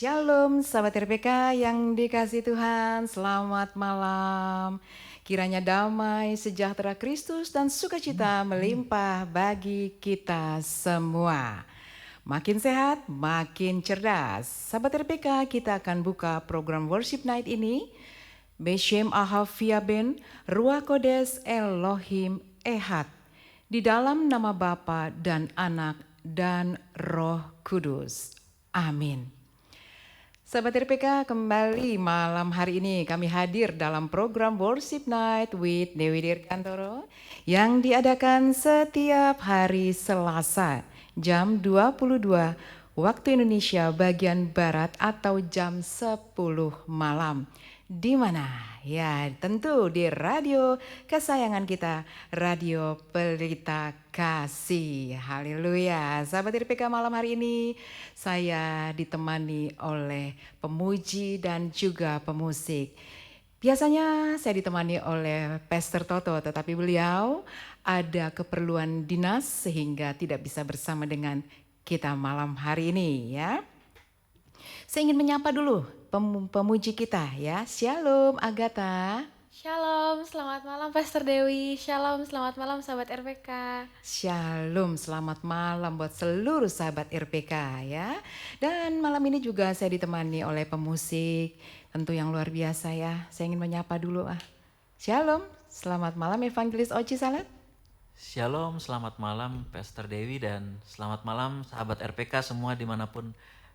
Shalom sahabat RPK yang dikasihi Tuhan, selamat malam. Kiranya damai, sejahtera Kristus dan sukacita melimpah bagi kita semua. Makin sehat, makin cerdas. Sahabat RPK, kita akan buka program Worship Night ini. Beshem Ahavia Ben, Ruach Kodes Elohim Ehad. Di dalam nama Bapa dan Anak dan Roh Kudus. Amin. Sahabat RPK, kembali malam hari ini kami hadir dalam program Worship Night with Dewi Dirgantoro yang diadakan setiap hari Selasa jam 22 waktu Indonesia bagian Barat atau jam 10 malam. Di mana? Ya, tentu di radio kesayangan kita, Radio Pelita Kasih. Haleluya. Sahabat RPK, malam hari ini saya ditemani oleh pemuji dan juga pemusik. Biasanya saya ditemani oleh Pastor Toto, tetapi beliau ada keperluan dinas sehingga tidak bisa bersama dengan kita malam hari ini ya. Saya ingin menyapa dulu pemuji kita ya. Shalom Agatha. Shalom, selamat malam Pastor Dewi. Shalom, selamat malam sahabat RPK. Shalom, selamat malam buat seluruh sahabat RPK ya. Dan malam ini juga saya ditemani oleh pemusik tentu yang luar biasa ya. Saya ingin menyapa dulu Shalom, selamat malam Evangelis Oci Salat. Shalom, selamat malam Pastor Dewi dan selamat malam sahabat RPK semua dimanapun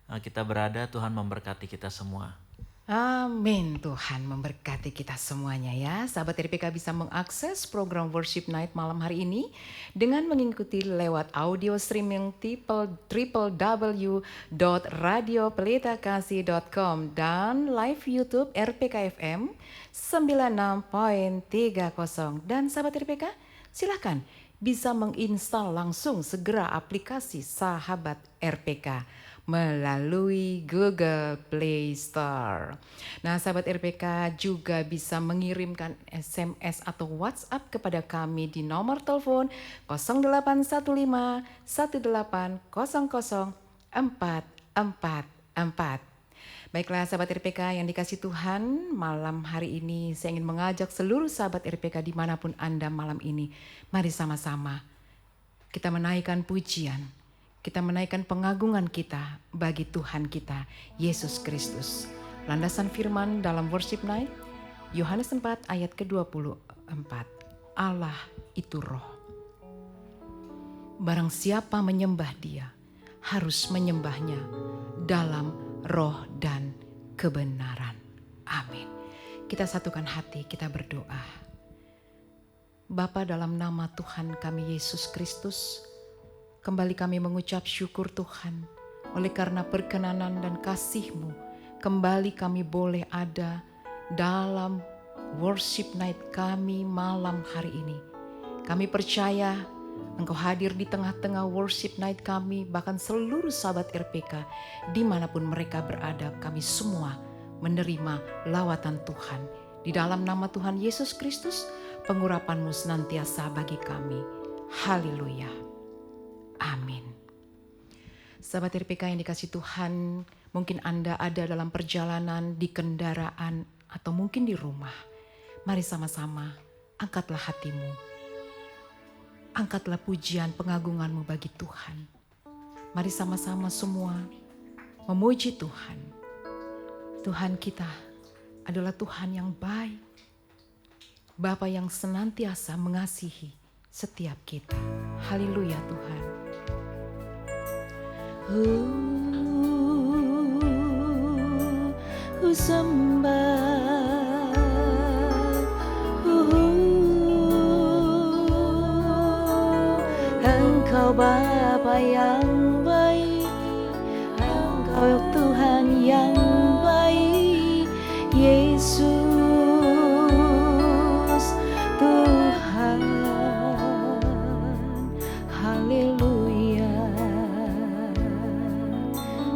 kita berada. Tuhan memberkati kita semua. Amin, Tuhan memberkati kita semuanya ya. Sahabat RPK bisa mengakses program Worship Night malam hari ini dengan mengikuti lewat audio streaming www.radiopelitakasih.com dan live YouTube RPK FM 96.30. Dan sahabat RPK silakan bisa menginstal langsung segera aplikasi Sahabat RPK melalui Google Play Store. Nah, sahabat RPK juga bisa mengirimkan SMS atau WhatsApp kepada kami di nomor telepon 0815 1800 444. Baiklah sahabat RPK yang dikasih Tuhan, malam hari ini saya ingin mengajak seluruh sahabat RPK dimanapun Anda malam ini. Mari sama-sama kita menaikkan pujian. Kita menaikkan pengagungan kita bagi Tuhan kita, Yesus Kristus. Landasan firman dalam Worship Night, Yohanes 4 ayat ke-24. Allah itu roh. Barang siapa menyembah dia, harus menyembahnya dalam roh dan kebenaran. Amin. Kita satukan hati, kita berdoa. Bapa, dalam nama Tuhan kami Yesus Kristus, kembali kami mengucap syukur Tuhan, oleh karena perkenanan dan kasih-Mu, kembali kami boleh ada dalam worship night kami malam hari ini. Kami percaya Engkau hadir di tengah-tengah worship night kami, bahkan seluruh sahabat RPK, dimanapun mereka berada, kami semua menerima lawatan Tuhan. Di dalam nama Tuhan Yesus Kristus, pengurapan-Mu senantiasa bagi kami. Haleluya. Amin. Sahabat RPK yang dikasih Tuhan, mungkin Anda ada dalam perjalanan, di kendaraan, atau mungkin di rumah. Mari sama-sama angkatlah hatimu. Angkatlah pujian pengagunganmu bagi Tuhan. Mari sama-sama semua memuji Tuhan. Tuhan kita adalah Tuhan yang baik. Bapa yang senantiasa mengasihi setiap kita. Haleluya Tuhan. Sembah, Engkau Bapa yang baik, Engkau Tuhan yang baik, Yesus Tuhan. Haleluya.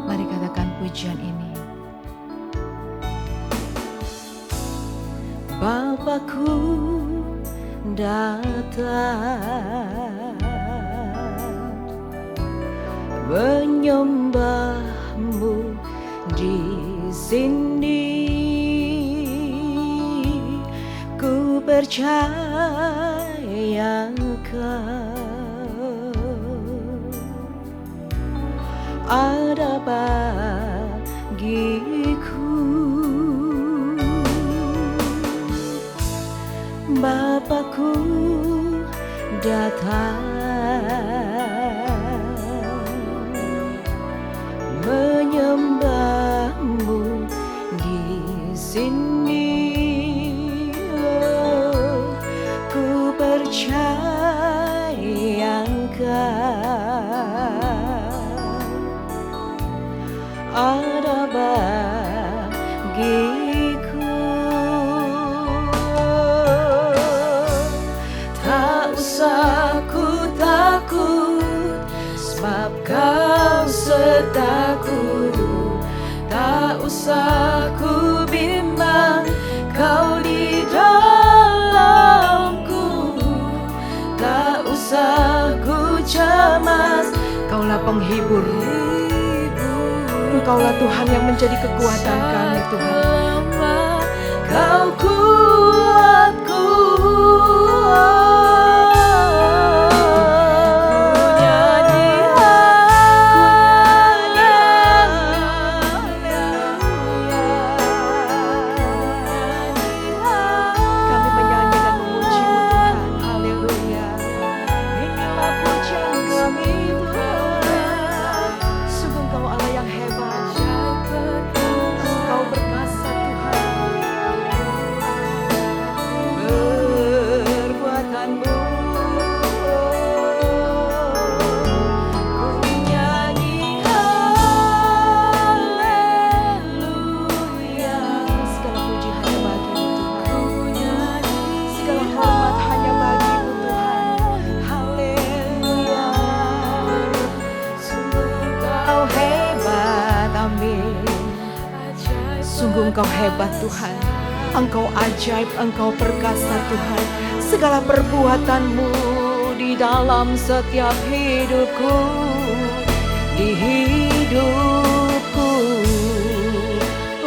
Mari katakan pujian ini. Bapakku datang menyembah-Mu di sini ku percaya Engkau ada bagiku. Bapakku datang menyembahmu di sini. Oh, ku percaya Engkau ada bagiku. Tak usah ku takut, sebab Kau sertaku. Tak usah ku bimbang, Kau di dalamku. Tak usah ku cemas, Kaulah penghibur. Engkaulah Tuhan yang menjadi kekuatan kami, Tuhan. Kau kuatku. Kami menyanyi dan memuji-Mu, Tuhan. Haleluya. Inilah pujian kami, Tuhan. Sungguh Engkau Allah yang hebat. Engkau berkuasa, Tuhan. Perbuatanmu ku nyanyi haleluya. Segala puji hanya bagi-Mu, Tuhan. Segala hormat hanya bagi-Mu, Tuhan. Haleluya. Sungguh Engkau hebat, amin. Sungguh Engkau hebat, Tuhan. Engkau ajaib, Engkau perkasa, Tuhan. Segala perbuatan-Mu di dalam setiap hidupku, di hidupku.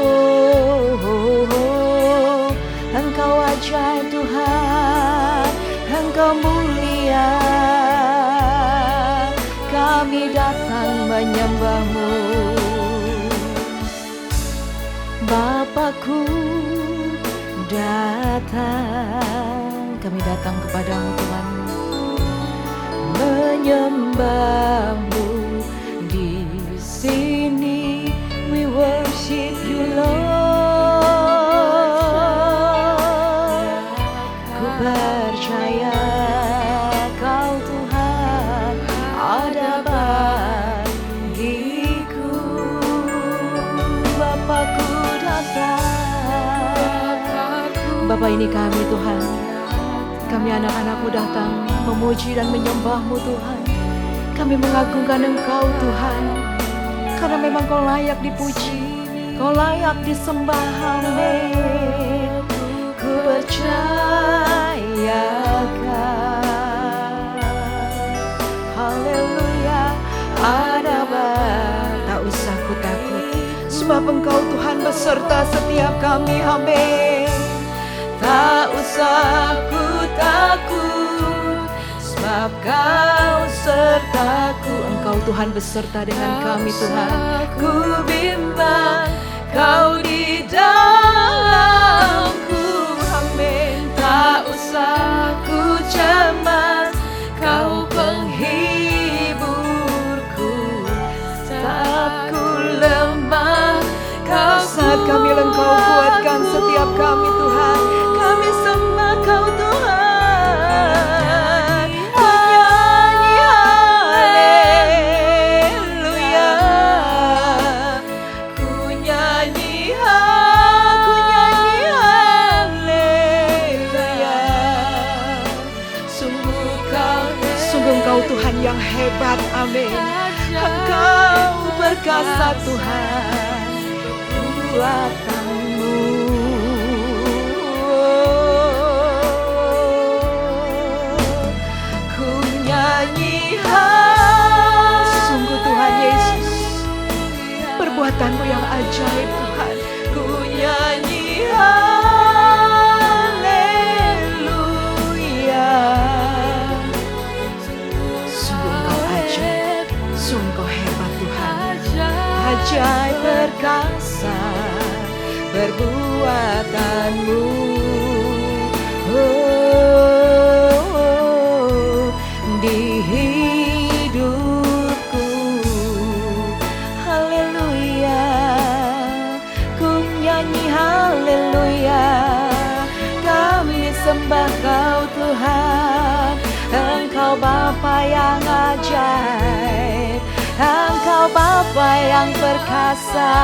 Oh, oh, oh. Engkau ajaib, Tuhan. Engkau mulia. Kami datang menyembah-Mu. Bapakku datang, kami datang kepadamu, Tuhan, menyembah-Mu di sini. We worship You, Lord. Ku percaya Kau, Tuhan, ada bagiku. Bapakku datang. Bapa, ini kami, Tuhan. Kami anak-anak-Mu datang memuji dan menyembah-Mu, Tuhan. Kami mengagungkan Engkau, Tuhan, karena memang Kau layak dipuji, Kau layak disembah. Amin. Ku percaya Kau. Haleluya. Ada tak usah ku takut, sebab Engkau, Tuhan, beserta setiap kami. Amin. Tak usah ku takut, sebab Kau sertaku. Engkau, Tuhan, beserta dengan kami, Tuhan. Ku bimbang, Kau di dalamku. Amin. Tak usah ku cemas, Kau penghiburku. Saat ku lemah, saat kami Engkau kuatkan setiap kami, Tuhan. Kami sembah Kau, Tuhan. Ku nyanyi haleluya. Ku nyanyi haleluya. Sungguh Engkau, Tuhan, yang hebat. Amin. Engkau perkasa, Tuhan. Kekuatan-Mu. Ku nyanyi sungguh, Tuhan Yesus, perbuatan-Mu yang ajaib Tuhan. Ku nyanyi haleluya. Sungguh Engkau ajaib, sungguh Engkau hebat Tuhan. Ajaib perkasa perbuatan-Mu. Di hidupku, haleluya. Ku nyanyi haleluya. Kami sembah Kau Tuhan. Engkau Bapa yang ajaib, Engkau Bapa yang perkasa,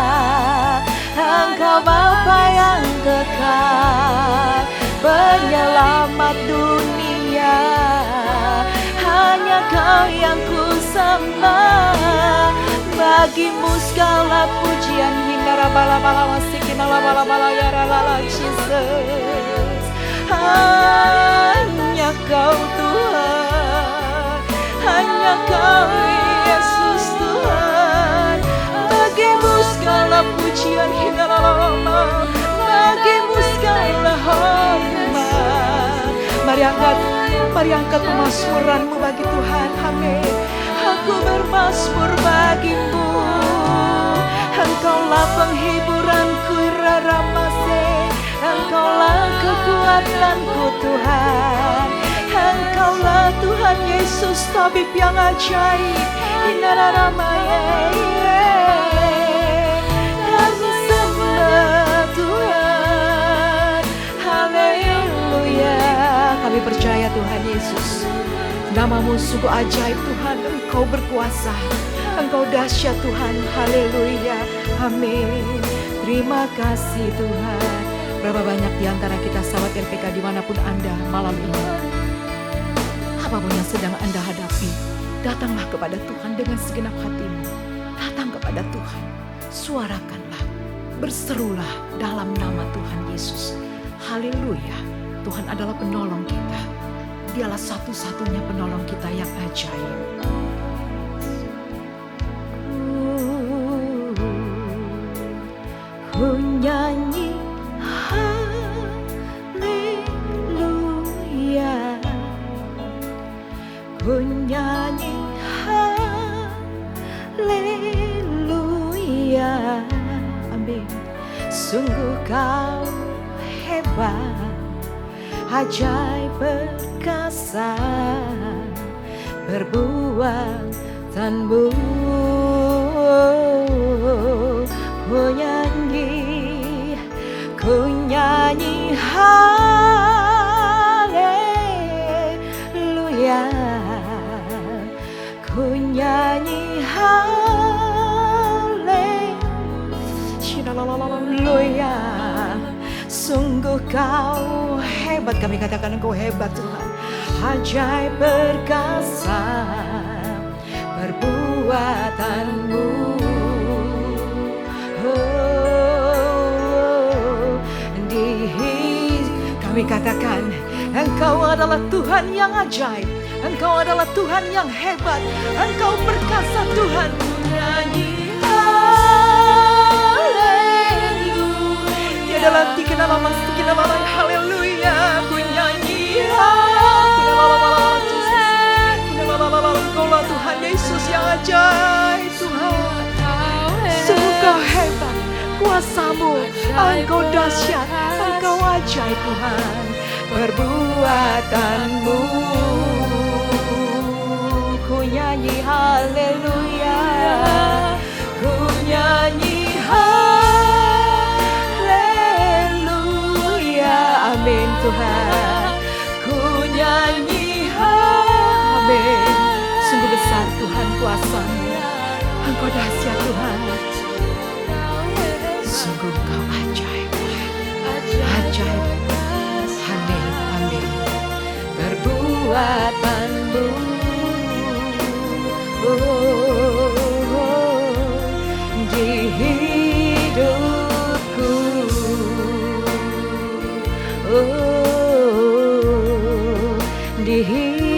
Engkau Bapa yang kekal, penyelamat dunia. Hanya Kau yang ku sembah. Bagimu segala pujian. Hingga bala-bala masikin bala-bala ya rala Jesus. Hanya Kau Tuhan, hanya Kau Yesus Tuhan. Bagimu segala pujian. Hingga lama, bagimu segala hormat. Mari angkat pemazmuran-Mu bagi Tuhan. Amin. Aku bermazmur bagi-Mu. Engkaulah penghiburanku Raramase. Engkaulah kekuatanku Tuhan. Engkaulah Tuhan Yesus, tabib yang ajaib. Inararamaya. Kami sembah Tuhan. Haleluya. Kami percaya Tuhan Yesus, Nama-Mu sungguh ajaib Tuhan. Engkau berkuasa, Engkau dahsyat Tuhan. Haleluya. Amin. Terima kasih Tuhan. Berapa banyak di antara kita sahabat RPK dimanapun Anda malam ini, apapun yang sedang Anda hadapi, datanglah kepada Tuhan dengan segenap hatimu. Datang kepada Tuhan, suarakanlah, berserulah dalam nama Tuhan Yesus. Haleluya. Tuhan adalah penolong kita. Dialah satu-satunya penolong kita yang ajaib. Ku nyanyi haleluya. Ku nyanyi haleluya. Amin. Sungguh Kau hebat, ajaib perkasa, perbuatan-Mu. Ku nyanyi haleluya. Ku nyanyi haleluya. Sungguh Kau hebat. Kami katakan Engkau hebat Tuhan. Ajaib perkasa perbuatan-Mu. Kami katakan Engkau adalah Tuhan yang ajaib. Engkau adalah Tuhan yang hebat. Engkau perkasa Tuhan. Nyanyi haleluya. Tiada lagi kenapa masih kenapa haleluya. Ku nyanyi haleluya. Engkaulah Tuhan Yesus yang ajaib Tuhan. Sungguh Kau hebat. Kuasa-Mu, Engkau dahsyat, Engkau ajaib Tuhan. Perbuatan-Mu, ku nyanyi haleluya. Ku nyanyi haleluya. Amin Tuhan. Ku nyanyi amin. Sungguh besar Tuhan kuasa-Mu. Engkau dahsyat Tuhan. Sungguh Kau ajaib, ajaib. Amin, amin. Perbuatan-Mu, di hidupku, di hidupku.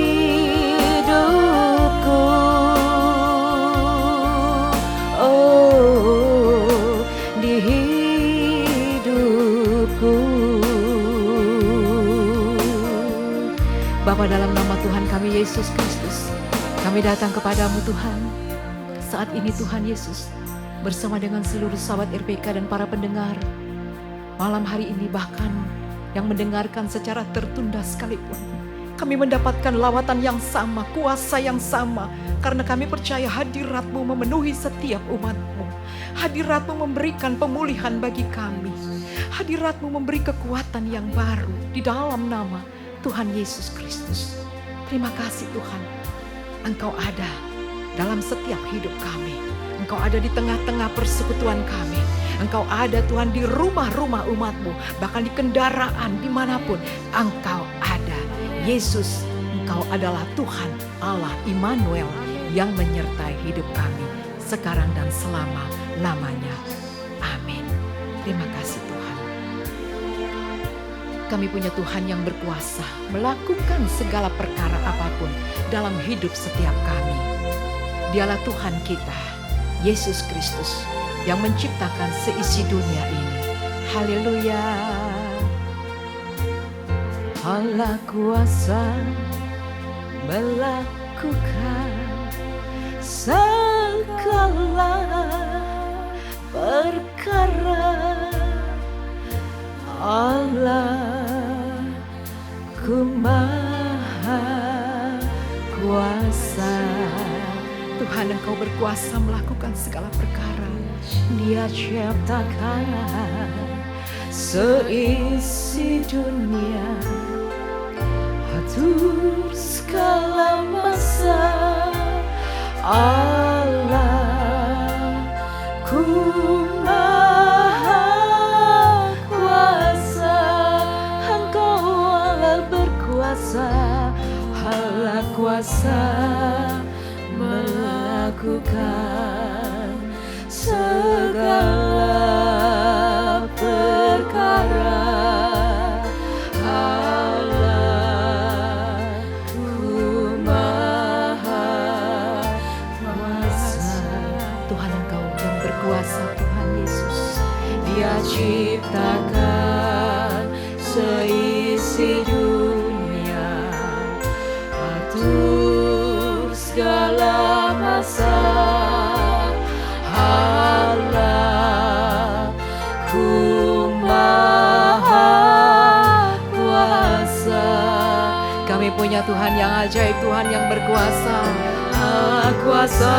Yesus Kristus, kami datang kepadamu Tuhan. Saat ini Tuhan Yesus, bersama dengan seluruh sahabat RPK dan para pendengar, malam hari ini bahkan yang mendengarkan secara tertunda sekalipun, kami mendapatkan lawatan yang sama, kuasa yang sama, karena kami percaya hadirat-Mu memenuhi setiap umat-Mu. Hadirat-Mu memberikan pemulihan bagi kami. Hadirat-Mu memberi kekuatan yang baru di dalam nama Tuhan Yesus Kristus. Terima kasih Tuhan, Engkau ada dalam setiap hidup kami. Engkau ada di tengah-tengah persekutuan kami. Engkau ada Tuhan di rumah-rumah umat-Mu, bahkan di kendaraan dimanapun Engkau ada. Yesus, Engkau adalah Tuhan Allah Immanuel yang menyertai hidup kami sekarang dan selama-lamanya. Amin. Terima kasih Tuhan. Kami punya Tuhan yang berkuasa melakukan segala perkara apapun dalam hidup setiap kami. Dialah Tuhan kita, Yesus Kristus, yang menciptakan seisi dunia ini. Haleluya. Allah kuasa melakukan segala perkara. Allahku maha kuasa. Tuhan, Engkau berkuasa melakukan segala perkara. Dia ciptakan seisi dunia, atur segala masa. Allahku maha kuasa. Engkau Allah berkuasa, Allah kuasa melakukan segala perkara. Allahku maha kuasa. Tuhan, Engkau yang berkuasa, Tuhan Yesus. Dia ciptakan seisi dunia, atur segala masa. Allahku maha kuasa. Kami punya Tuhan yang ajaib, Tuhan yang berkuasa. Allah kuasa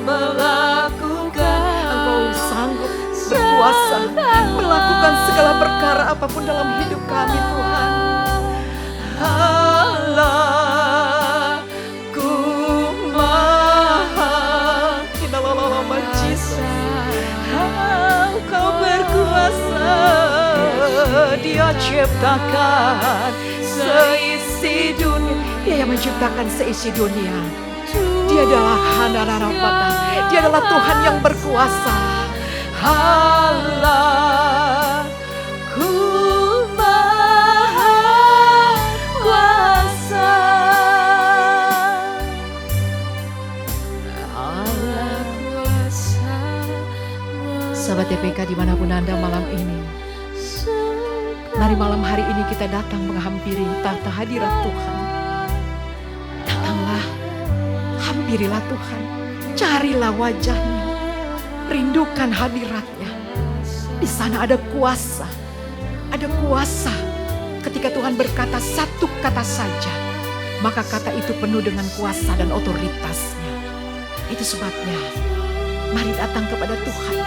melakukan. Engkau sanggup berkuasa melakukan segala perkara apapun dalam hidup kami Tuhan. Allahku maha. Inalalalah Jesus. Engkau berkuasa. Dia ciptakan seisi dunia. Dia yang menciptakan seisi dunia. Dia adalah Hananarapata. Dia adalah Tuhan yang berkuasa. Allahku maha kuasa. Allah kuasa. Sahabat TPK dimanapun Anda malam ini, mari malam hari ini kita datang menghampiri tahta hadirat Tuhan. Datanglah, hampirilah Tuhan, carilah wajahnya, rindukan hadiratnya. Di sana ada kuasa, ada kuasa. Ketika Tuhan berkata satu kata saja, maka kata itu penuh dengan kuasa dan otoritasnya. Itu sebabnya, mari datang kepada Tuhan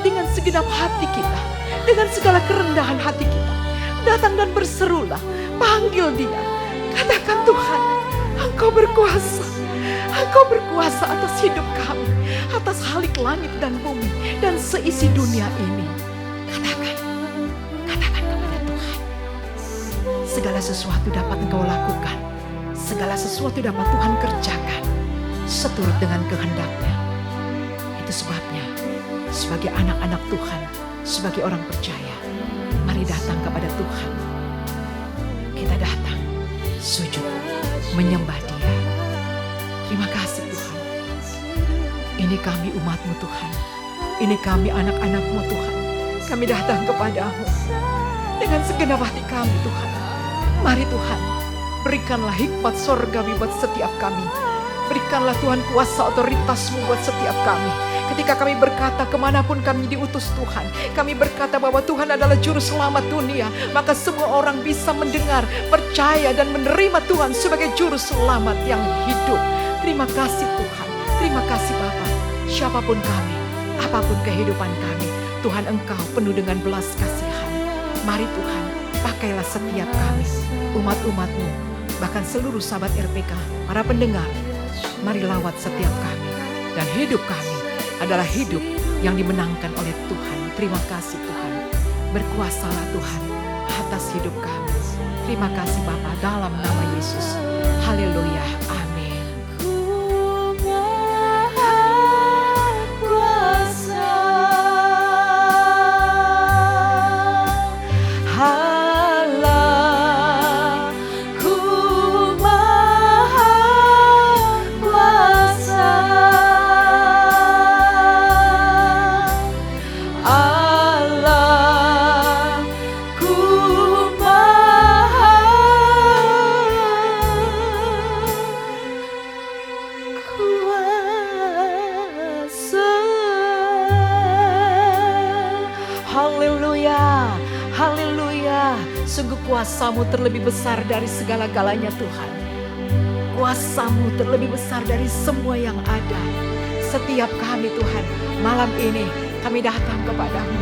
dengan segenap hati kita, dengan segala kerendahan hati kita. Datang dan berserulah, panggil Dia, katakan Tuhan, Engkau berkuasa. Engkau berkuasa atas hidup kami, atas halik langit dan bumi, dan seisi dunia ini. Katakan kepada Tuhan. Segala sesuatu dapat Engkau lakukan. Segala sesuatu dapat Tuhan kerjakan seturut dengan kehendak-Nya. Itu sebabnya, sebagai anak-anak Tuhan, sebagai orang percaya, mari datang kepada Tuhan. Kita datang, sujud, menyembah Dia. Terima kasih Tuhan. Ini kami umat-Mu Tuhan. Ini kami anak-anak-Mu Tuhan. Kami datang kepadamu dengan segenap hati kami Tuhan. Mari Tuhan, Berikanlah hikmat sorgawi buat setiap kami. Berikanlah Tuhan kuasa otoritas-Mu buat setiap kami. Ketika kami berkata kemanapun kami diutus Tuhan, kami berkata bahwa Tuhan adalah juru selamat dunia, maka semua orang bisa mendengar, percaya dan menerima Tuhan sebagai juru selamat yang hidup. Terima kasih Tuhan, terima kasih Bapa. Siapapun kami, apapun kehidupan kami, Tuhan Engkau penuh dengan belas kasihan. Mari Tuhan, pakailah setiap kami, umat-umat-Mu, bahkan seluruh sahabat RPK, para pendengar. Mari lawat setiap kami, dan hidup kami adalah hidup yang dimenangkan oleh Tuhan. Terima kasih Tuhan. Berkuasalah Tuhan atas hidup kami. Terima kasih Bapa, dalam nama Yesus. Haleluya. Amin. Haleluya, haleluya. Sungguh kuasa-Mu terlebih besar dari segala-galanya Tuhan. Kuasa-Mu terlebih besar dari semua yang ada. Setiap kami Tuhan, malam ini kami datang kepadamu.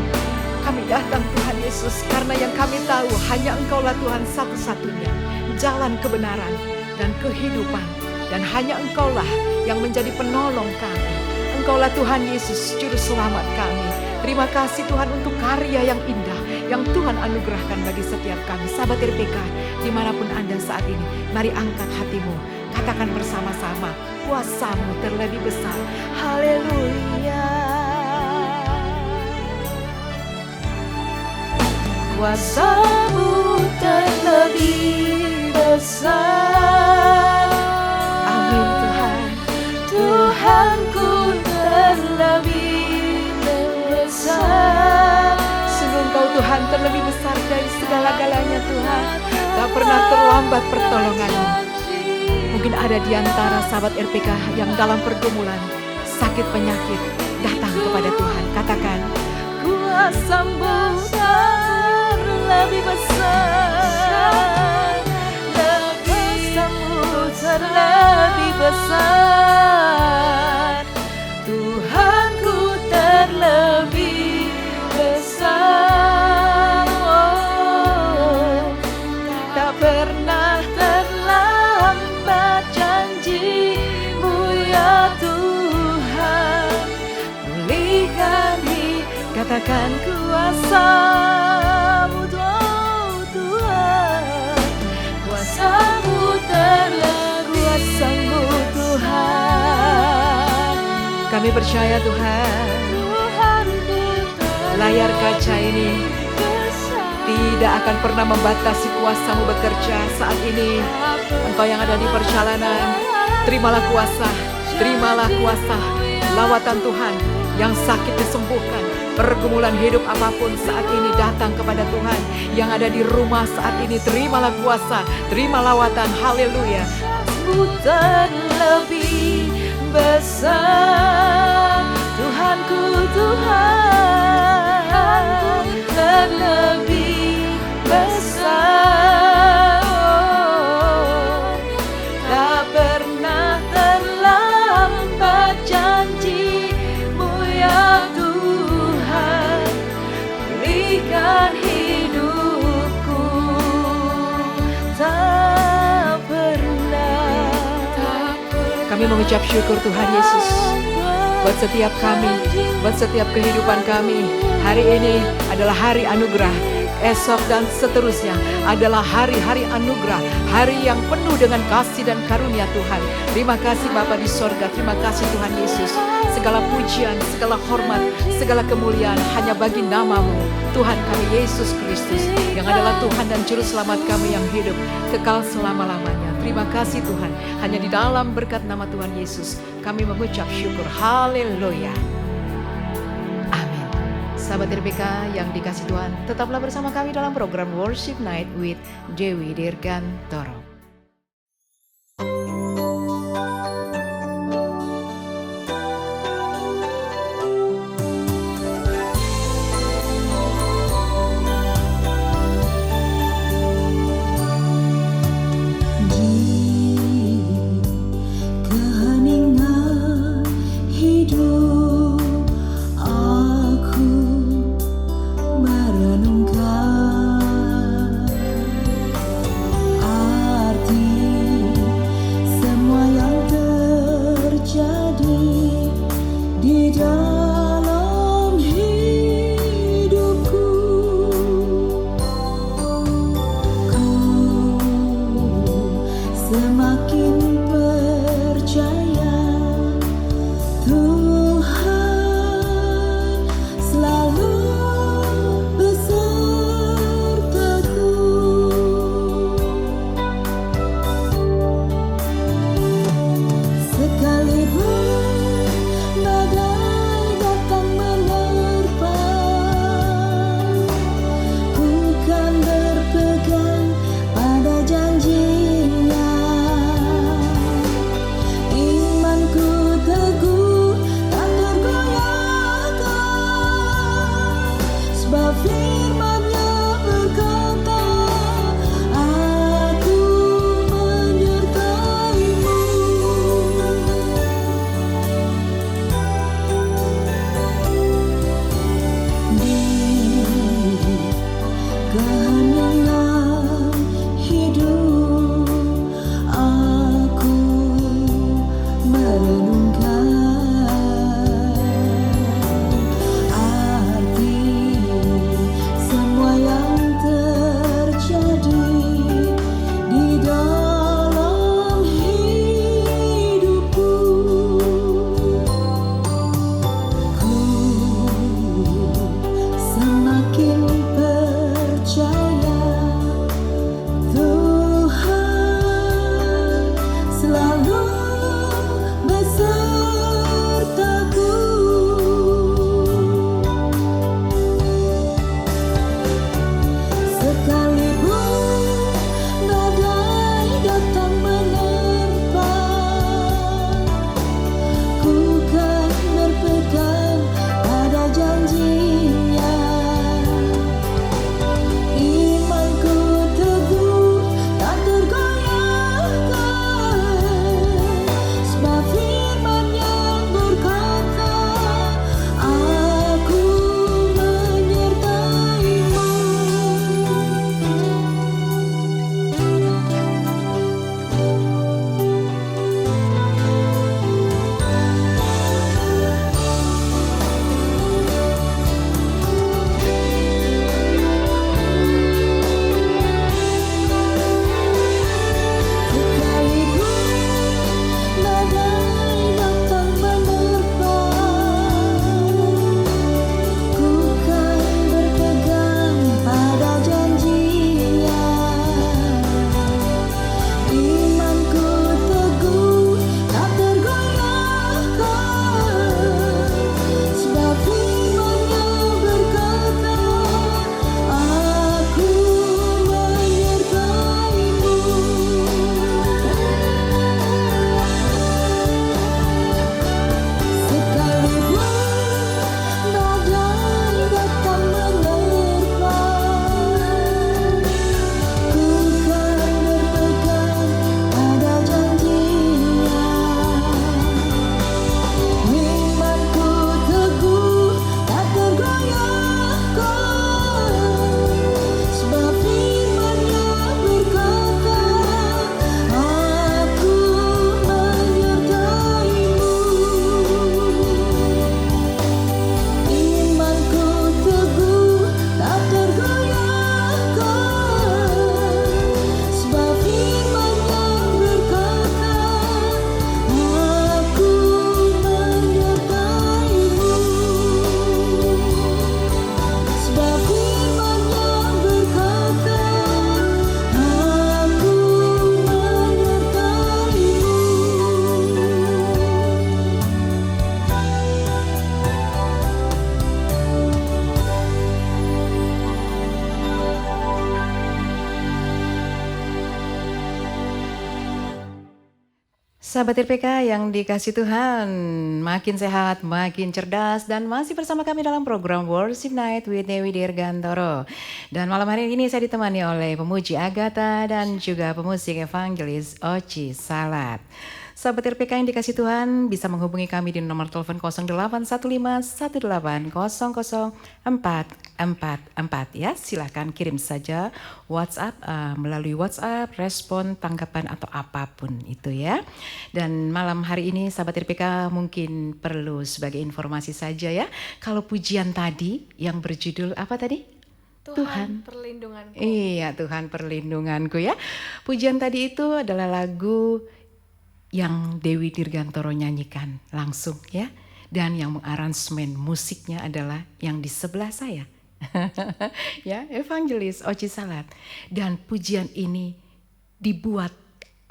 Kami datang Tuhan Yesus, karena yang kami tahu hanya Engkaulah Tuhan satu-satunya jalan kebenaran dan kehidupan. Dan hanya Engkaulah yang menjadi penolong kami. Engkaulah Tuhan Yesus, juru selamat kami. Terima kasih Tuhan untuk karya yang indah yang Tuhan anugerahkan bagi setiap kami. Sahabat RPK, dimanapun Anda saat ini, mari angkat hatimu. Katakan bersama-sama, kuasa-Mu terlebih besar. Haleluya. Kuasa-Mu terlebih besar. Amin Tuhan. Tuhanku terlebih besar. Sungguh Engkau Tuhan terlebih besar dari segala-galanya Tuhan. Tak pernah terlambat pertolongan-Mu. Mungkin ada di antara sahabat RPK yang dalam pergumulan, sakit penyakit, datang kepada Tuhan. Katakan, kuasa-Mu terlebih besar. Kuasa-Mu terlebih besar. Tuhanku terlebih besar. Oh, tak pernah terlambat janji-Mu ya Tuhan. Pulihkan katakan kuasa-Mu Tuhan. Kuasa-Mu terlebih, kuasa-Mu Tuhan. Kami percaya Tuhan, layar kaca ini tidak akan pernah membatasi kuasa-Mu bekerja saat ini. Engkau yang ada di perjalanan, terimalah kuasa, terimalah kuasa. Lawatan Tuhan, yang sakit disembuhkan, pergumulan hidup apapun saat ini datang kepada Tuhan. Yang ada di rumah saat ini, terimalah kuasa, terima lawatan. Haleluya. Ku terlebih besar, Tuhanku Tuhan terlebih besar. Oh, tak pernah terlambat janji-Mu ya Tuhan. Pulihkan hidupku, tak pernah. Kami mengucap syukur Tuhan Yesus buat setiap kami, buat setiap kehidupan kami. Hari ini adalah hari anugerah. Esok dan seterusnya adalah hari-hari anugerah, hari yang penuh dengan kasih dan karunia Tuhan. Terima kasih Bapa di sorga, terima kasih Tuhan Yesus. Segala pujian, segala hormat, segala kemuliaan hanya bagi nama-Mu, Tuhan kami Yesus Kristus, yang adalah Tuhan dan Juru Selamat kami yang hidup kekal selama-lamanya. Terima kasih Tuhan, hanya di dalam berkat nama Tuhan Yesus kami mengucap syukur. Haleluya. Amin. Sahabat RPK yang dikasih Tuhan, tetaplah bersama kami dalam program Worship Night with Dewi Dirgantoro. Sahabat RPK yang dikasih Tuhan, makin sehat, makin cerdas, dan masih bersama kami dalam program Worship Night with Dewi Dirgantoro. Dan malam hari ini saya ditemani oleh pemuji Agatha dan juga pemusik evangelis Oci Salat. Sahabat RPK yang dikasih Tuhan bisa menghubungi kami di nomor telepon 081518000444 ya. Silakan kirim saja WhatsApp melalui WhatsApp, respon, tanggapan atau apapun itu ya. Dan malam hari ini sahabat RPK mungkin perlu sebagai informasi saja ya. Kalau pujian tadi yang berjudul apa tadi? Tuhan perlindunganku. Iya, Tuhan perlindunganku ya. Pujian tadi itu adalah lagu yang Dewi Dirgantoro nyanyikan langsung ya. Dan yang mengaransemen musiknya adalah yang di sebelah saya. Ya, evangelis Oci Salat. Dan pujian ini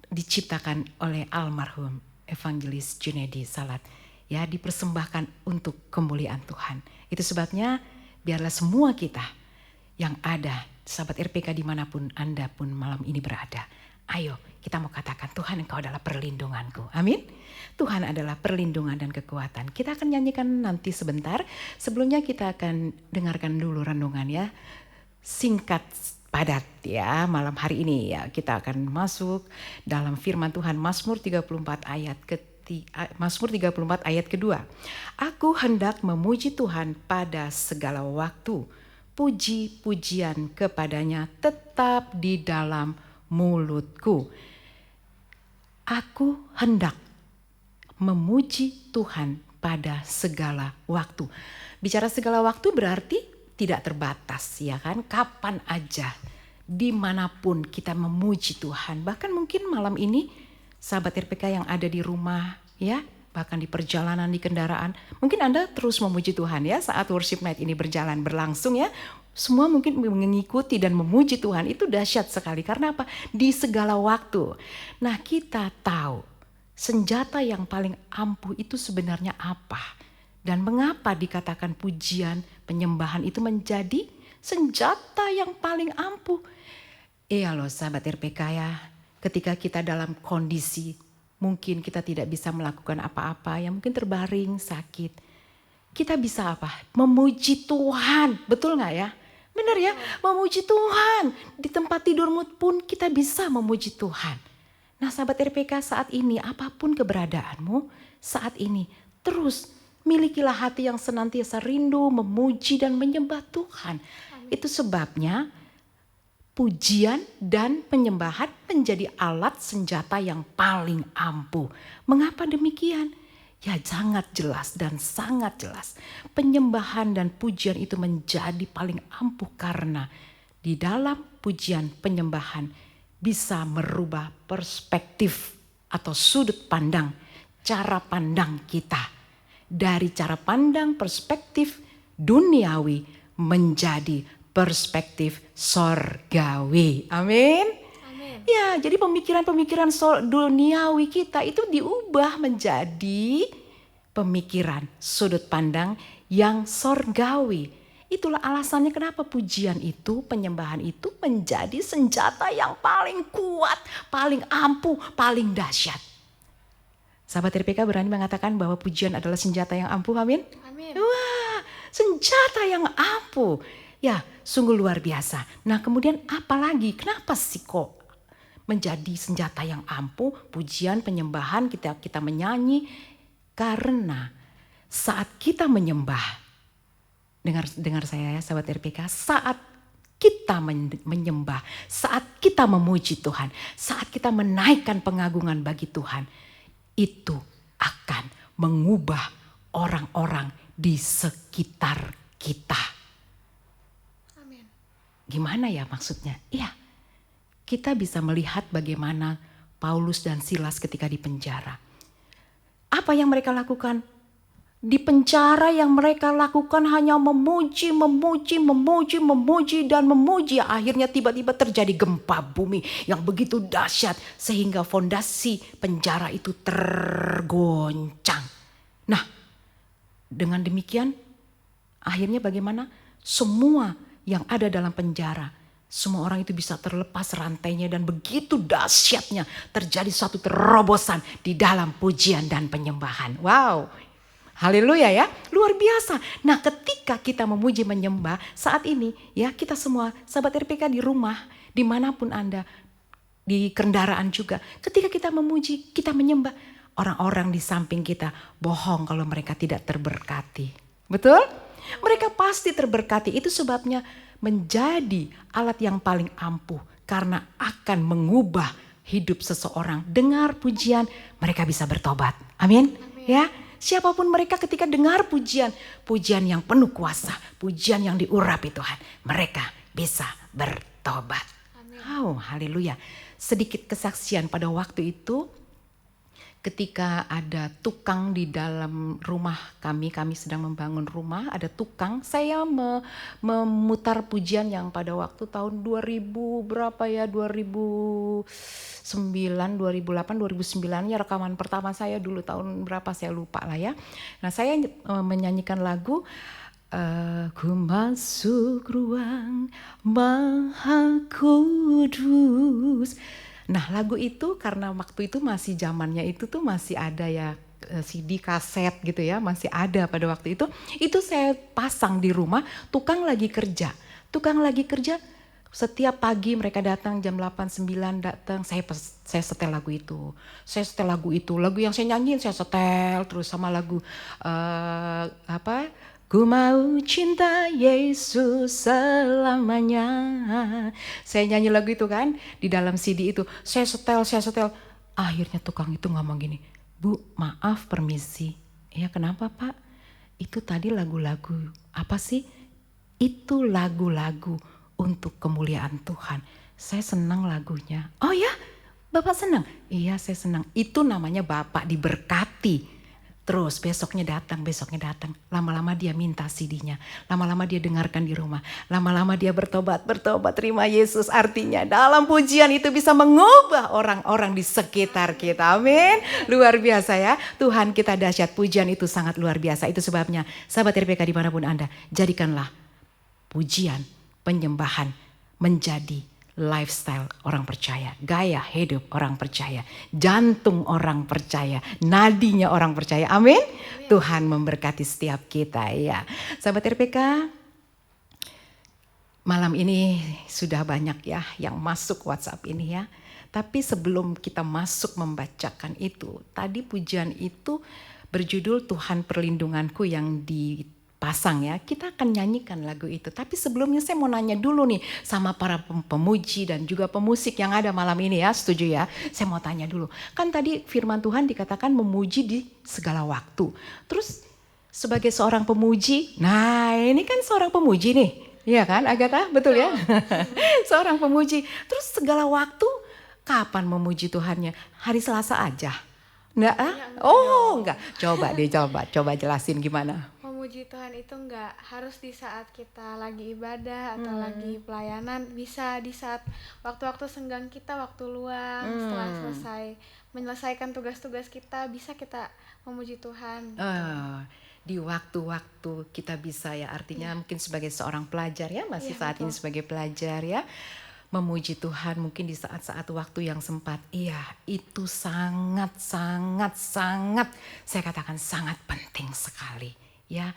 diciptakan oleh almarhum evangelis Junedi Salat. Ya, dipersembahkan untuk kemuliaan Tuhan. Itu sebabnya biarlah semua kita yang ada, sahabat RPK dimanapun Anda pun malam ini berada. Ayo kita mau katakan Tuhan Engkau adalah perlindunganku. Amin. Tuhan adalah perlindungan dan kekuatan. Kita akan nyanyikan nanti sebentar. Sebelumnya kita akan dengarkan dulu renungan ya. Singkat padat ya malam hari ini ya. Kita akan masuk dalam firman Tuhan Mazmur 34 ayat kedua. Aku hendak memuji Tuhan pada segala waktu. Puji-pujian kepadanya tetap di dalam mulutku. Aku hendak memuji Tuhan pada segala waktu. Bicara segala waktu berarti tidak terbatas ya kan. Kapan aja, dimanapun kita memuji Tuhan. Bahkan mungkin malam ini sahabat RPK yang ada di rumah ya, bahkan di perjalanan, di kendaraan. Mungkin Anda terus memuji Tuhan ya saat worship night ini berlangsung ya. Semua mungkin mengikuti dan memuji Tuhan, itu dahsyat sekali. Karena apa? Di segala waktu. Nah kita tahu senjata yang paling ampuh itu sebenarnya apa? Dan mengapa dikatakan pujian, penyembahan itu menjadi senjata yang paling ampuh? Iya loh sahabat RPK ya, ketika kita dalam kondisi mungkin kita tidak bisa melakukan apa-apa, yang mungkin terbaring, sakit. Kita bisa apa? Memuji Tuhan, betul gak ya? Benar ya, memuji Tuhan. Di tempat tidurmu pun kita bisa memuji Tuhan. Nah sahabat RPK saat ini, apapun keberadaanmu saat ini, terus milikilah hati yang senantiasa rindu, memuji dan menyembah Tuhan. Amin. Itu sebabnya pujian dan penyembahan menjadi alat senjata yang paling ampuh. Mengapa demikian? Ya sangat jelas dan sangat jelas. Penyembahan dan pujian itu menjadi paling ampuh karena di dalam pujian penyembahan bisa merubah perspektif atau sudut pandang, cara pandang kita. Dari cara pandang perspektif duniawi menjadi perspektif sorgawi. Amin. Ya, jadi pemikiran-pemikiran duniawi kita itu diubah menjadi pemikiran sudut pandang yang sorgawi. Itulah alasannya kenapa pujian itu, penyembahan itu menjadi senjata yang paling kuat, paling ampuh, paling dahsyat. Sahabat RPK berani mengatakan bahwa pujian adalah senjata yang ampuh, amin? Amin. Wah, senjata yang ampuh. Ya, sungguh luar biasa. Nah, kemudian apa lagi? Kenapa sih kok menjadi senjata yang ampuh, pujian, penyembahan, kita menyanyi? Karena saat kita menyembah, dengar saya ya sahabat RPK, saat kita menyembah, saat kita memuji Tuhan, saat kita menaikkan pengagungan bagi Tuhan, itu akan mengubah orang-orang di sekitar kita. Amin. Gimana ya maksudnya? Iya. Kita bisa melihat bagaimana Paulus dan Silas ketika di penjara. Apa yang mereka lakukan? Di penjara yang mereka lakukan hanya memuji dan memuji. Akhirnya tiba-tiba terjadi gempa bumi yang begitu dahsyat sehingga fondasi penjara itu tergoncang. Nah, dengan demikian akhirnya bagaimana? Semua yang ada dalam penjara Semua orang itu bisa terlepas rantainya dan begitu dahsyatnya terjadi suatu terobosan di dalam pujian dan penyembahan. Wow, haleluya ya, luar biasa. Nah ketika kita memuji menyembah saat ini ya, kita semua sahabat RPK di rumah, dimanapun Anda, di kendaraan juga. Ketika kita memuji, kita menyembah, orang-orang di samping kita bohong kalau mereka tidak terberkati. Betul? Mereka pasti terberkati. Itu sebabnya menjadi alat yang paling ampuh karena akan mengubah hidup seseorang. Dengar pujian, mereka bisa bertobat. Amin. Ya, siapapun mereka ketika dengar pujian, pujian yang penuh kuasa, pujian yang diurapi Tuhan, mereka bisa bertobat. Oh, haleluya. Sedikit kesaksian pada waktu itu. Ketika ada tukang di dalam rumah kami sedang membangun rumah, ada tukang, saya memutar pujian yang pada waktu tahun 2000 berapa ya, 2009, 2008, 2009 ya, rekaman pertama saya dulu tahun berapa saya lupa lah ya. Nah saya menyanyikan lagu Ku masuk ruang Maha Kudus. Nah lagu itu karena waktu itu masih zamannya itu tuh masih ada ya CD kaset gitu ya, masih ada pada waktu itu. Itu saya pasang di rumah, tukang lagi kerja setiap pagi mereka datang jam 8, 9 datang, saya setel lagu itu. Lagu yang saya nyanyiin saya setel terus sama lagu Ku mau cinta Yesus selamanya. Saya nyanyi lagu itu kan di dalam CD itu. Saya setel. Akhirnya tukang itu ngomong gini, Bu maaf permisi. Ya kenapa Pak? Itu tadi lagu-lagu apa sih? Itu lagu-lagu untuk kemuliaan Tuhan. Saya senang lagunya. Oh ya? Bapak senang? Iya saya senang. Itu namanya Bapak diberkati. Terus besoknya datang. Lama-lama dia minta CD-nya. Lama-lama dia dengarkan di rumah. Lama-lama dia bertobat. Terima Yesus. Artinya dalam pujian itu bisa mengubah orang-orang di sekitar kita. Amin. Luar biasa ya. Tuhan kita dahsyat. Pujian itu sangat luar biasa. Itu sebabnya sahabat RPK dimanapun Anda, jadikanlah pujian, penyembahan menjadi lifestyle orang percaya, gaya hidup orang percaya, jantung orang percaya, nadinya orang percaya. Amin. Tuhan memberkati setiap kita ya. Sahabat RPK, malam ini sudah banyak ya yang masuk WhatsApp ini ya. Tapi sebelum kita masuk membacakan itu, tadi pujian itu berjudul Tuhan Perlindunganku yang dipasang ya. Kita akan nyanyikan lagu itu. Tapi sebelumnya saya mau nanya dulu nih sama para pemuji dan juga pemusik yang ada malam ini ya. Setuju ya? Saya mau tanya dulu. Kan tadi firman Tuhan dikatakan memuji di segala waktu. Terus sebagai seorang pemuji, nah ini kan seorang pemuji nih. Iya kan Agatha? Betul ya? Seorang pemuji. Terus segala waktu kapan memuji Tuhannya? Hari Selasa aja? Enggak? Oh enggak. Coba jelasin gimana. Memuji Tuhan itu enggak harus di saat kita lagi ibadah atau lagi pelayanan. Bisa di saat waktu-waktu senggang kita, waktu luang, setelah selesai menyelesaikan tugas-tugas kita, bisa kita memuji Tuhan. Di waktu-waktu kita bisa ya, artinya mungkin sebagai seorang pelajar ya, masih saat ini sebagai pelajar ya, memuji Tuhan mungkin di saat-saat waktu yang sempat. Iya, itu sangat saya katakan sangat penting sekali ya.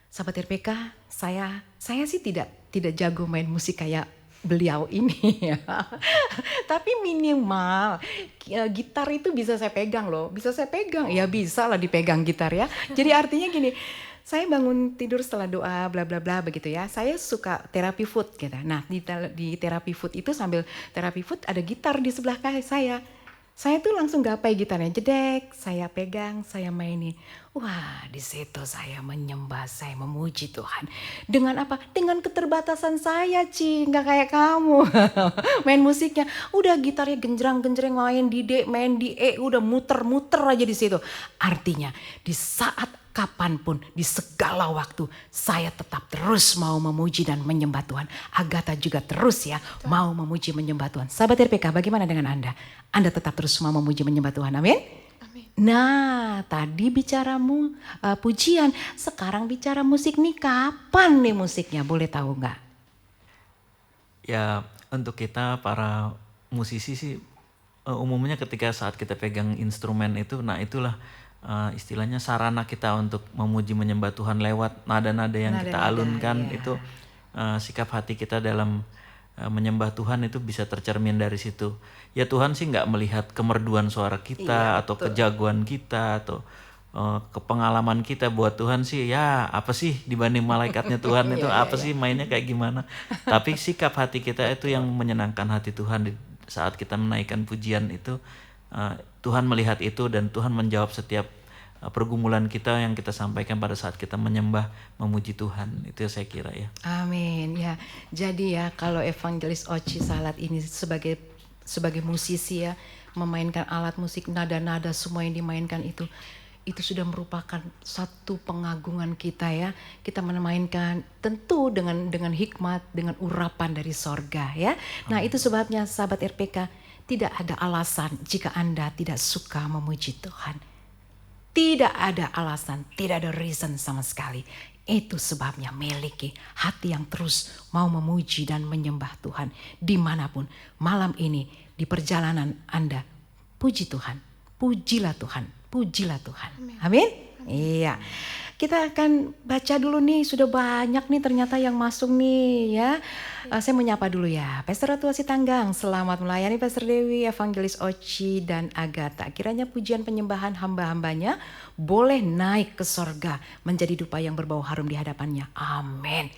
Sahabat RPK, saya sih tidak jago main musik kayak beliau ini ya. Tapi minimal gitar itu bisa saya pegang loh. Ya bisa lah dipegang gitar ya. Jadi artinya gini, saya bangun tidur setelah doa bla bla bla begitu ya. Saya suka terapi foot gitu. Nah, di terapi foot itu sambil terapi foot ada gitar di sebelah kaki saya. Saya tuh langsung gapai gitarnya, jedek, saya pegang, saya mainin. Wah, di situ saya menyembah, saya memuji Tuhan. Dengan apa? Dengan keterbatasan saya, nggak kayak kamu. Main musiknya, udah gitarnya genjreng-genjreng, main di D, main di E, udah muter-muter aja di situ. Artinya, di saat kapanpun, di segala waktu, saya tetap terus mau memuji dan menyembah Tuhan. Agatha juga terus ya, mau memuji menyembah Tuhan. Sahabat RPK, bagaimana dengan Anda? Anda tetap terus mau memuji menyembah Tuhan, amin? Amin. Nah, tadi bicaramu pujian, sekarang bicara musik nih, kapan nih musiknya? Boleh tahu nggak? Ya, Untuk kita para musisi sih umumnya ketika saat kita pegang instrumen itu, nah itulah istilahnya sarana kita untuk memuji menyembah Tuhan lewat nada-nada yang kita Nada-nada, alunkan. ya. Itu sikap hati kita dalam menyembah Tuhan itu bisa tercermin dari situ. Ya Tuhan sih nggak melihat kemerduan suara kita atau kejagoan kita atau kepengalaman kita. Buat Tuhan sih ya apa sih dibanding malaikatnya Tuhan itu apa sih mainnya kayak gimana. Tapi sikap hati kita itu yang menyenangkan hati Tuhan saat kita menaikkan pujian itu. Tuhan melihat itu dan Tuhan menjawab setiap pergumulan kita yang kita sampaikan pada saat kita menyembah memuji Tuhan. Itu saya kira ya. Amin ya. Jadi ya kalau Evangelis Oci Salat ini sebagai musisi ya, memainkan alat musik, nada-nada semua yang dimainkan itu sudah merupakan satu pengagungan kita ya. Kita memainkan tentu dengan hikmat, dengan urapan dari sorga ya. Nah itu sebabnya sahabat RPK, tidak ada alasan jika Anda tidak suka memuji Tuhan. Tidak ada alasan, tidak ada reason sama sekali. Itu sebabnya miliki hati yang terus mau memuji dan menyembah Tuhan. Dimanapun malam ini di perjalanan Anda, puji Tuhan, pujilah Tuhan, pujilah Tuhan. Amin. Iya. Kita akan baca dulu nih, sudah banyak nih ternyata yang masuk nih ya. Saya menyapa dulu ya. Pastor Ratu Sitanggang, selamat melayani Pastor Dewi, Evangelis Oci dan Agatha. Kiranya pujian penyembahan hamba-hambanya boleh naik ke sorga menjadi dupa yang berbau harum di hadapannya. Amin.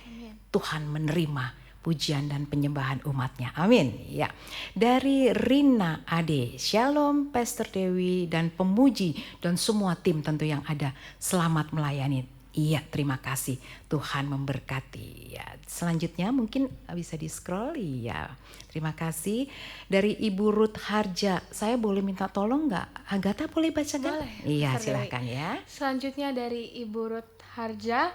Tuhan menerima pujian dan penyembahan umatnya. Amin. Ya. Dari Rina Ade, Shalom Pastor Dewi dan pemuji dan semua tim tentu yang ada. Selamat melayani. Iya, terima kasih. Tuhan memberkati. Ya, selanjutnya mungkin bisa di-scroll. Iya. Terima kasih. Dari Ibu Ruth Harja. Saya boleh minta tolong nggak? Agatha boleh bacakan? Boleh. Iya, Pastor Dewi. silakan ya. Selanjutnya dari Ibu Ruth Harja.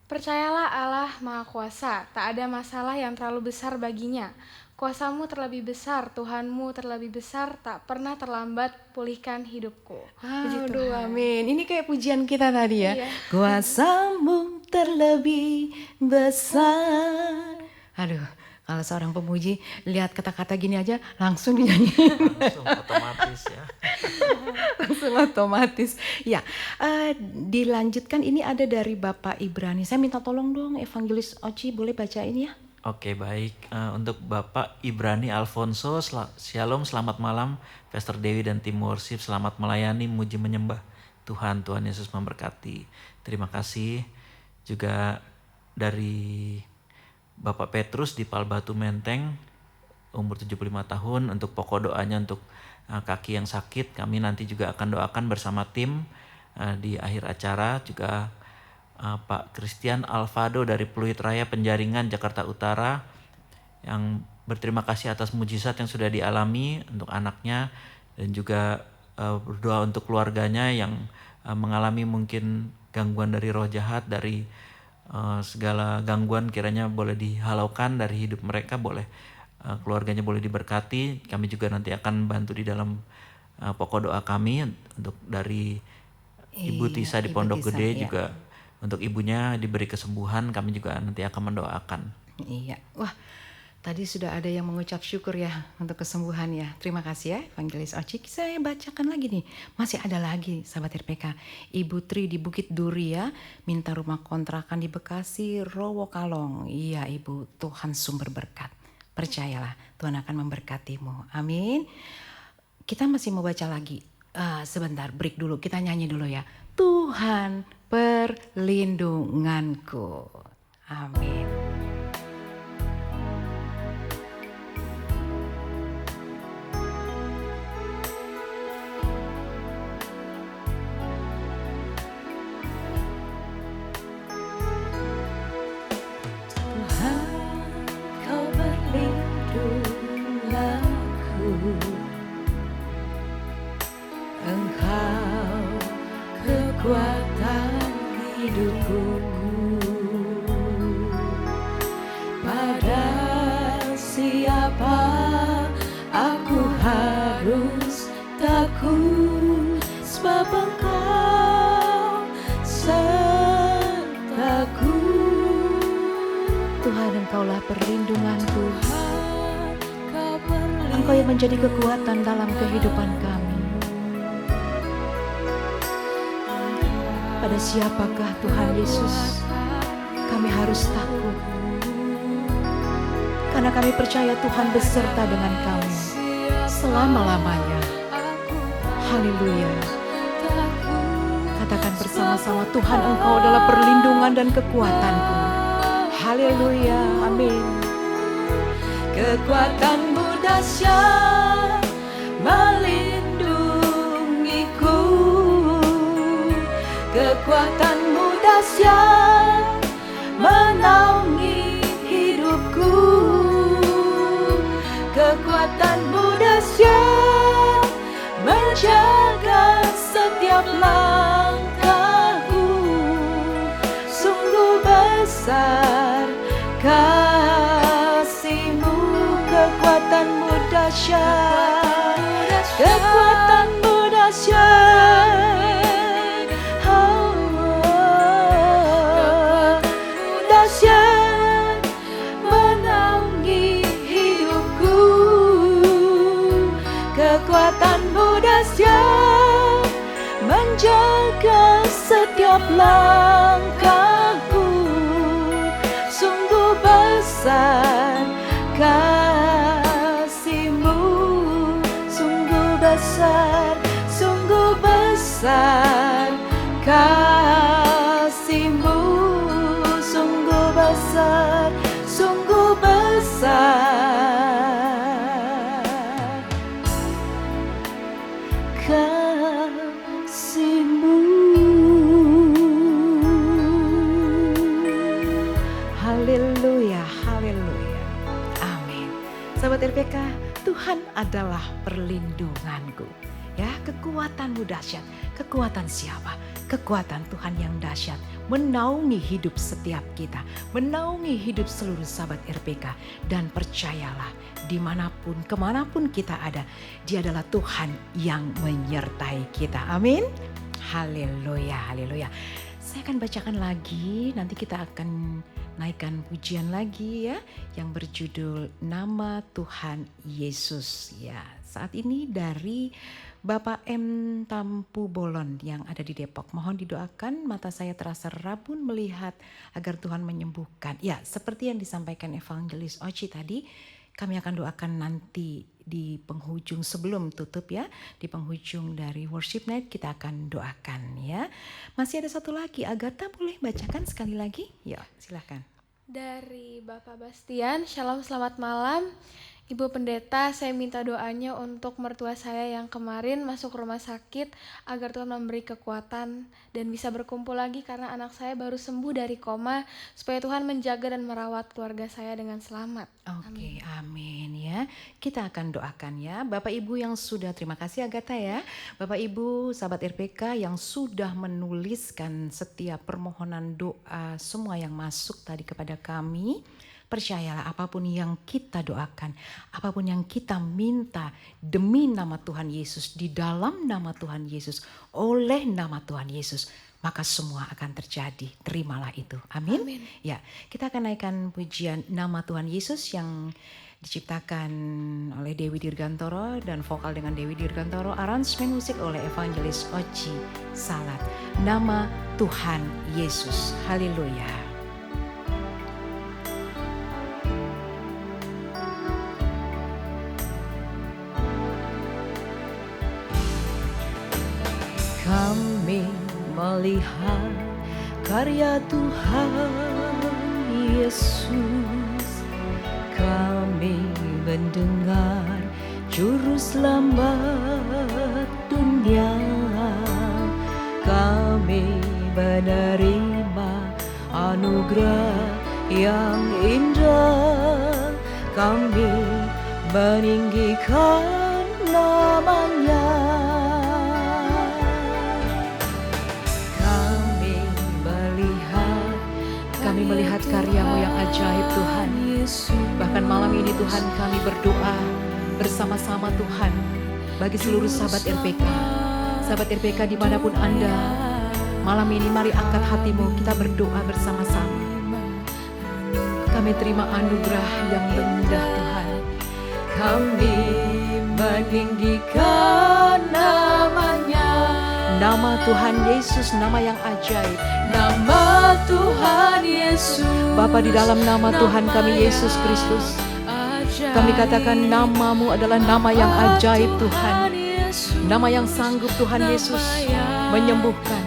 Percayalah Allah Maha Kuasa, tak ada masalah yang terlalu besar baginya. Kuasamu terlebih besar, Tuhanmu terlebih besar, tak pernah terlambat pulihkan hidupku. Puji Aduh, Tuhan. amin. Ini kayak pujian kita tadi ya. Iya. Kuasamu terlebih besar. Aduh, kalau seorang pemuji lihat kata-kata gini aja langsung dinyanyiin. Langsung otomatis ya. Langsung otomatis. Ya, dilanjutkan ini ada dari Bapak Ibrani. Saya minta tolong dong Evangelis Oci boleh bacain ya. Oke baik, untuk Bapak Ibrani Alfonso, Shalom, selamat malam Pastor Dewi dan tim worship, selamat melayani, muji menyembah Tuhan, Tuhan Yesus memberkati. Terima kasih juga dari Bapak Petrus di Palbatu Menteng, umur 75 tahun, untuk pokok doanya untuk kaki yang sakit. Kami nanti juga akan doakan bersama tim di akhir acara. Juga Pak Christian Alvado dari Pluit Raya Penjaringan Jakarta Utara yang berterima kasih atas mujizat yang sudah dialami untuk anaknya, dan juga berdoa untuk keluarganya yang mengalami mungkin gangguan dari roh jahat, dari segala gangguan kiranya boleh dihalaukan dari hidup mereka, boleh keluarganya boleh diberkati. Kami juga nanti akan bantu di dalam pokok doa kami untuk dari Ibu Tisa di Ibu Pondok Tisa, Gede iya. juga untuk ibunya diberi kesembuhan. Kami juga nanti akan mendoakan. Iya. Wah, tadi sudah ada yang mengucap syukur ya untuk kesembuhan ya. Terima kasih ya Evangelis Oci. Saya bacakan lagi nih. Masih ada lagi sahabat RPK. Ibu Tri di Bukit Duri ya, minta rumah kontrakan di Bekasi, Rowo Kalong. Iya Ibu, Tuhan sumber berkat. Percayalah, Tuhan akan memberkatimu. Amin. Kita masih mau baca lagi. Sebentar, break dulu. Kita nyanyi dulu ya. Tuhan perlindunganku. Amin. Tuhan, kau berlindunganku. Engkau kekuatan hidupku. Pada siapa aku harus takut, sebab Engkau sertaku. Tuhan, Engkaulah perlindunganku. Engkau yang menjadi kekuatan dalam kehidupan kami. Pada siapakah Tuhan Yesus kami harus takut? Karena kami percaya Tuhan beserta dengan kami selama-lamanya. Haleluya. Katakan bersama-sama, Tuhan Engkau adalah perlindungan dan kekuatanku. Haleluya, amin. Kekuatanmu dahsyat melindungiku. Kekuatanmu dahsyat menaungi hidupku. Kekuatanmu dahsyat menjaga setiap langkahku. Sungguh besar kasih-Mu, kekuatanmu dahsyat, kekuatanmu dahsyat, dahsyat menaungi hidupku. Kekuatanmu dahsyat menjaga setiap langkahku. Sungguh besar kasih-Mu, sungguh besar, sungguh besar kasih-Mu, sungguh besar, sungguh besar kasih-Mu. Haleluya, haleluya, amin. Sahabat RPK, Tuhan adalah perlindunganku. Ya, kekuatanmu dahsyat. Kekuatan siapa? Kekuatan Tuhan yang dahsyat menaungi hidup setiap kita, menaungi hidup seluruh sahabat RPK. Dan percayalah, dimanapun, kemanapun kita ada, Dia adalah Tuhan yang menyertai kita. Amin. Haleluya, haleluya. Saya akan bacakan lagi, nanti kita akan naikkan pujian lagi ya, yang berjudul Nama Tuhan Yesus. Ya, saat ini dari Bapak M. Tampu Bolon yang ada di Depok. Mohon didoakan, mata saya terasa rabun melihat agar Tuhan menyembuhkan. Ya, seperti yang disampaikan Evangelis Oci tadi, kami akan doakan nanti di penghujung sebelum tutup ya. Di penghujung dari worship night kita akan doakan ya. Masih ada satu lagi, Agatha boleh bacakan sekali lagi? Ya, silakan. Dari Bapak Bastian, Shalom selamat malam. Ibu Pendeta, saya minta doanya untuk mertua saya yang kemarin masuk rumah sakit agar Tuhan memberi kekuatan dan bisa berkumpul lagi karena anak saya baru sembuh dari koma, supaya Tuhan menjaga dan merawat keluarga saya dengan selamat. Oke, amin ya. Kita akan doakan ya. Bapak Ibu yang sudah, terima kasih Agatha ya. Bapak Ibu sahabat RPK yang sudah menuliskan setiap permohonan doa semua yang masuk tadi kepada kami. Percayalah, apapun yang kita doakan, apapun yang kita minta demi nama Tuhan Yesus, di dalam nama Tuhan Yesus, oleh nama Tuhan Yesus, maka semua akan terjadi. Terimalah itu. Amin. Amin. Ya, kita akan naikkan pujian Nama Tuhan Yesus yang diciptakan oleh Dewi Dirgantoro dan vokal dengan Dewi Dirgantoro, aransemen musik oleh Evangelis Oci Salat. Nama Tuhan Yesus. Haleluya. Kami melihat karya Tuhan Yesus, kami mendengar juru selamat dunia, kami menerima anugerah yang indah, kami meninggikan namanya. Kami melihat karya-Mu yang ajaib Tuhan. Bahkan malam ini Tuhan kami berdoa bersama-sama Tuhan bagi seluruh sahabat RPK. Sahabat RPK dimanapun Anda, malam ini mari angkat hatimu, kita berdoa bersama-sama. Kami terima anugerah yang rendah Tuhan. kami meninggikan namanya. Nama Tuhan Yesus, nama yang ajaib. Nama Tuhan Yesus. Bapa, di dalam nama Tuhan kami Yesus Kristus, kami katakan namamu adalah nama yang ajaib Tuhan. Nama yang sanggup Tuhan Yesus menyembuhkan.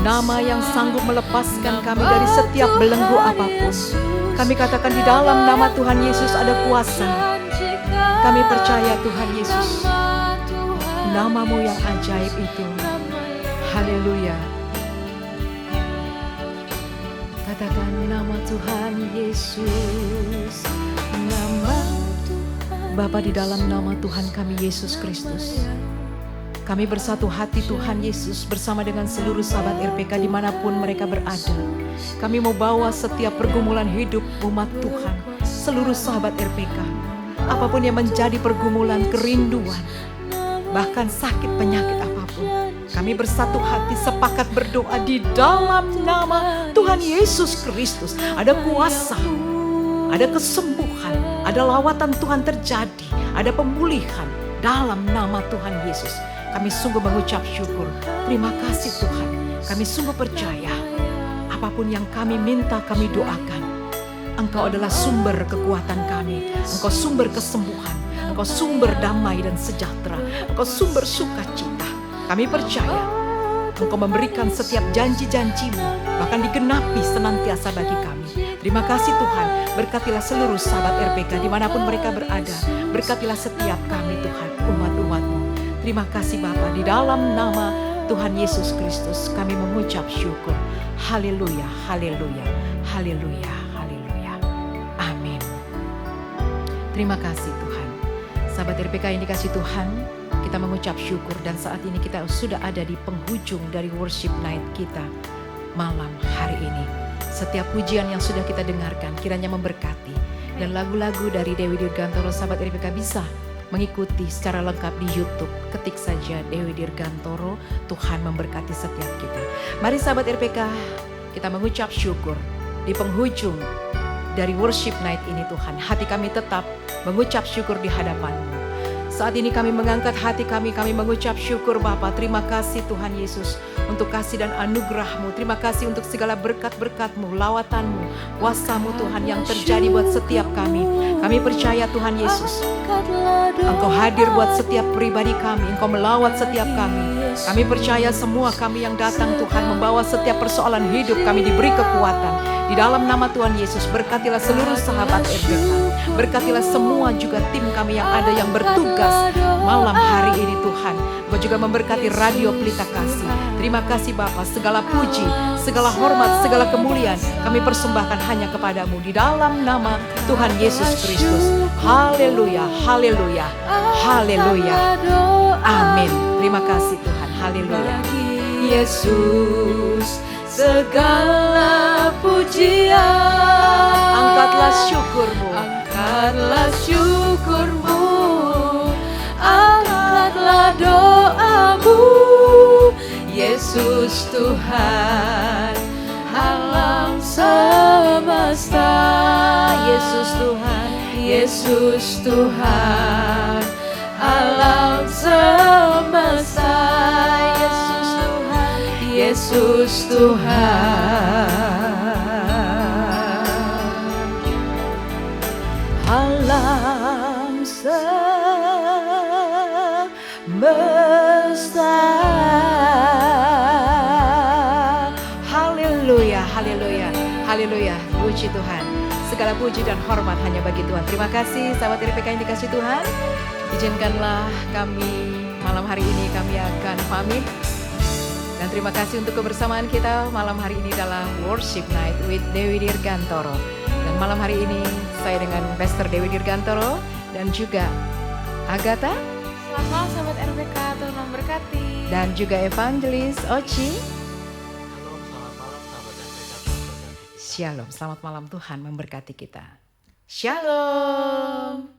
Nama yang sanggup melepaskan kami dari setiap belenggu apapun. Kami katakan di dalam nama Tuhan Yesus ada kuasa. Kami percaya Tuhan Yesus, namamu yang ajaib itu. Haleluya. Katakan nama Tuhan Yesus. Nama Bapa, di dalam nama Tuhan kami Yesus Kristus, kami bersatu hati Tuhan Yesus bersama dengan seluruh sahabat RPK dimanapun mereka berada. Kami mau bawa setiap pergumulan hidup umat Tuhan, seluruh sahabat RPK, apapun yang menjadi pergumulan, kerinduan, bahkan sakit penyakit apapun, kami bersatu hati sepakat berdoa di dalam nama Tuhan Yesus Kristus. Ada kuasa, ada kesembuhan, ada lawatan Tuhan terjadi, ada pemulihan dalam nama Tuhan Yesus. Kami sungguh mengucap syukur. Terima kasih Tuhan. Kami sungguh percaya apapun yang kami minta, kami doakan. Engkau adalah sumber kekuatan kami. Engkau sumber kesembuhan. Engkau sumber damai dan sejahtera. Engkau sumber sukacita. Kami percaya Engkau memberikan setiap janji-janjimu, bahkan digenapi senantiasa bagi kami. Terima kasih Tuhan. Berkatilah seluruh sahabat RPK dimanapun mereka berada. Berkatilah setiap kami Tuhan, umat-umat-Mu. Terima kasih Bapa, di dalam nama Tuhan Yesus Kristus kami mengucap syukur. Haleluya, haleluya, haleluya, haleluya. Amin. Terima kasih Tuhan. Sahabat RPK yang dikasih Tuhan, kita mengucap syukur dan saat ini kita sudah ada di penghujung dari worship night kita malam hari ini. Setiap pujian yang sudah kita dengarkan kiranya memberkati, dan lagu-lagu dari Dewi Dirgantoro sahabat RPK bisa mengikuti secara lengkap di YouTube. Ketik saja Dewi Dirgantoro. Tuhan memberkati setiap kita. Mari sahabat RPK, kita mengucap syukur di penghujung dari worship night ini Tuhan. Hati kami tetap mengucap syukur di hadapan-Mu. Saat ini kami mengangkat hati kami mengucap syukur Bapa. Terima kasih Tuhan Yesus untuk kasih dan anugerah-Mu. Terima kasih untuk segala berkat-berkat-Mu, lawatan-Mu, kuasa-Mu Tuhan yang terjadi buat setiap kami. Kami percaya Tuhan Yesus, Engkau hadir buat setiap pribadi kami. Engkau melawat setiap kami. Kami percaya semua kami yang datang Tuhan membawa setiap persoalan hidup kami diberi kekuatan. Di dalam nama Tuhan Yesus, berkatilah seluruh sahabat RPK. Berkatilah semua juga tim kami yang ada yang bertugas malam hari ini Tuhan. Engkau juga memberkati Radio Pelita Kasih. Terima kasih Bapa, segala puji, segala hormat, segala kemuliaan kami persembahkan hanya kepadamu di dalam nama Tuhan Yesus Kristus. Haleluya, haleluya, haleluya. Amin. Terima kasih Tuhan. Haleluya. Yesus, segala pujian. Angkatlah syukur-Mu. Angkatlah syukur-Mu. Angkatlah doamu. Yesus Tuhan, alam semesta. Yesus Tuhan. Yesus Tuhan, alam semesta. Yesus Tuhan. Yesus Tuhan, alam semesta. Haleluya, haleluya, haleluya. Puji Tuhan. Segala puji dan hormat hanya bagi Tuhan. Terima kasih sahabat RPK yang dikasih Tuhan. Izinkanlah kami malam hari ini kami akan pamit. Dan terima kasih untuk kebersamaan kita malam hari ini dalam Worship Night with Dewi Dirgantoro. Dan malam hari ini saya dengan Pastor Dewi Dirgantoro dan juga Agatha. Selamat malam sahabat RPK, Tuhan memberkati. Dan juga Evangelis Oci. Shalom, selamat malam, Tuhan memberkati kita. Shalom.